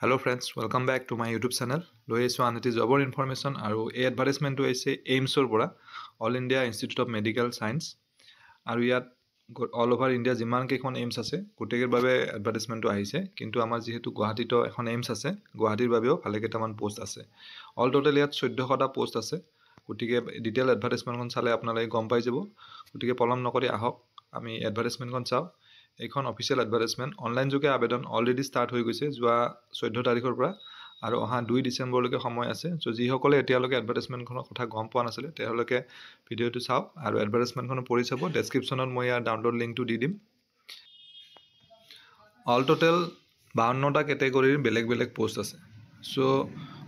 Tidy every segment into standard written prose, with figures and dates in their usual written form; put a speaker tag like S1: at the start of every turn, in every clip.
S1: Hello friends, welcome back to my YouTube channel. Loi aisu aneti jobor information aru ei advertisement to aise AIIMS or pora All India Institute of Medical Science aru yat all over India jiman kekhon AIIMS ase goteker babe advertisement to ahise kintu amar jehetu Guwahati to ekhon AIIMS ase Guwahatir babeo phale ketaman post ase all total yat 1400 ta post ase gotike detail advertisement kon chale apnalai gom pai jabo gotike polom nokori ahok ami advertisement kon chao এইখন official advertisement online যোগে আবেদন already start হৈ গৈছে যোৱা 14 তাৰিখৰ পৰা আৰু অহা 2 ডিসেম্বৰলৈকে সময় আছে সো যিসকলে এতিয়ালৈকে এডভাৰটাইজমেন্টখনৰ কথা গম পোৱা নাছিলে তেওঁলোকে ভিডিওটো চাওক আৰু এডভাৰটাইজমেন্টখন পঢ়ি চাব ডেসক্ৰিপচনত মই ইয়াৰ ডাউনলোড লিংকটো দি দিম অল টোটাল 52টা ক্যাটাগৰীৰ বেলেগ বেলেগ পোষ্ট আছে সো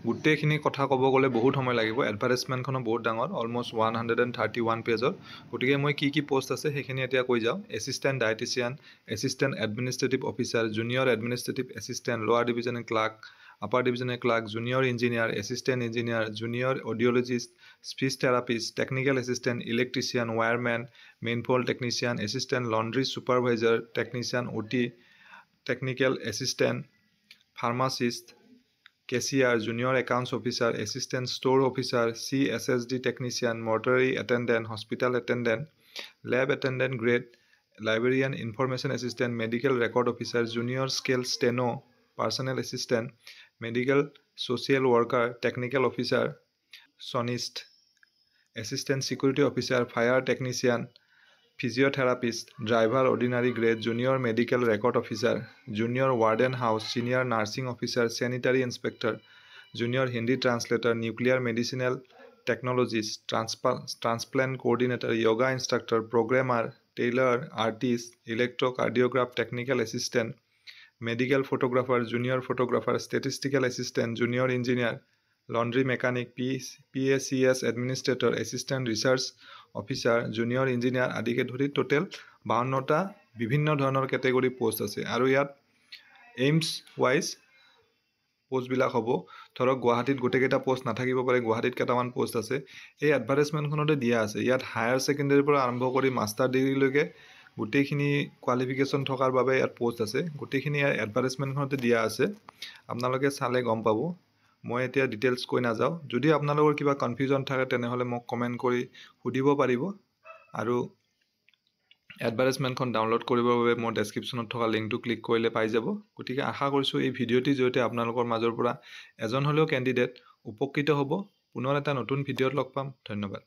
S1: গুটেখিনি কথা কব গলে বহুত সময় লাগিব এডভাৰটাইজমেন্টখন বহুত ডাঙৰ অলমোস্ট 131 পেজৰ গটিকে মই কি পোষ্ট আছে হেখিনি এতিয়া কৈ যাও assistant dietitian assistant administrative officer junior administrative assistant lower divisional clerk upper divisional clerk junior engineer assistant engineer junior audiologist speech therapist technical assistant electrician wireman মেইনফোল technician assistant laundry supervisor technician OT technical assistant pharmacist Cashier, Junior Accounts Officer, Assistant Store Officer, CSSD Technician, Mortuary Attendant, Hospital Attendant, Lab Attendant Grade, Librarian Information Assistant, Medical Record Officer, Junior Scale Steno, Personal Assistant, Medical Social Worker, Technical Officer, Sonist, Assistant Security Officer, Fire Technician, Physiotherapist, Driver Ordinary Grade, Junior Medical Record Officer, Junior Warden House, Senior Nursing Officer, Sanitary Inspector, Junior Hindi Translator, Nuclear Medicinal Technologist, Transplant Coordinator, Yoga Instructor, Programmer, Tailor, Artist, Electrocardiograph, Technical Assistant, Medical Photographer, Junior Photographer, Statistical Assistant, Junior Engineer, Laundry Mechanic, PACS Administrator, Assistant Research Officer, Junior Engineer আদিকে ধৰি total 52টা বিভিন্ন ধৰণৰ category post আছে আৰু ইয়াত AIIMS wise post বিলাক হ'ব ধৰক গুৱাহাটীত গোটেইকেইটা পোষ্ট নাথাকিব পাৰে গুৱাহাটীত কেইটামান পোষ্ট আছে এই এডভাৰটাইজমেন্টখনতে দিয়া আছে ইয়াত হায়াৰ সেকেন্ডাৰীৰ পৰা আৰম্ভ কৰি মাষ্টাৰ ডিগ্ৰী লৈকে গোটেইখিনি কোৱালিফিকেশন থকাৰ বাবে ইয়াত পোষ্ট আছে গোটেইখিনি এডভাৰটাইজমেন্টখনতে দিয়া আছে আপোনালোকে চালে গম পাব মই এতিয়া ডিটেইলস কৈ না যাও যদি আপোনালোকৰ কিবা কনফিউজন থাকে তেনেহলে মোক কমেন্ট কৰি সুধিব পাৰিব আৰু এডভাৰটাইজমেন্টখন ডাউনলোড কৰিবৰ বাবে মই ডেসক্ৰিপচনত থকা লিংকটো ক্লিক কৰিলে পাই যাব গতিকে আশা কৰিছো এই ভিডিওটি জৰিয়তে আপোনালোকৰ মাজৰ পৰা এজন হলেও ক্যান্ডিডেট উপকৃত হ'ব পুনৰ এটা নতুন ভিডিওত লগ পাম ধন্যবাদ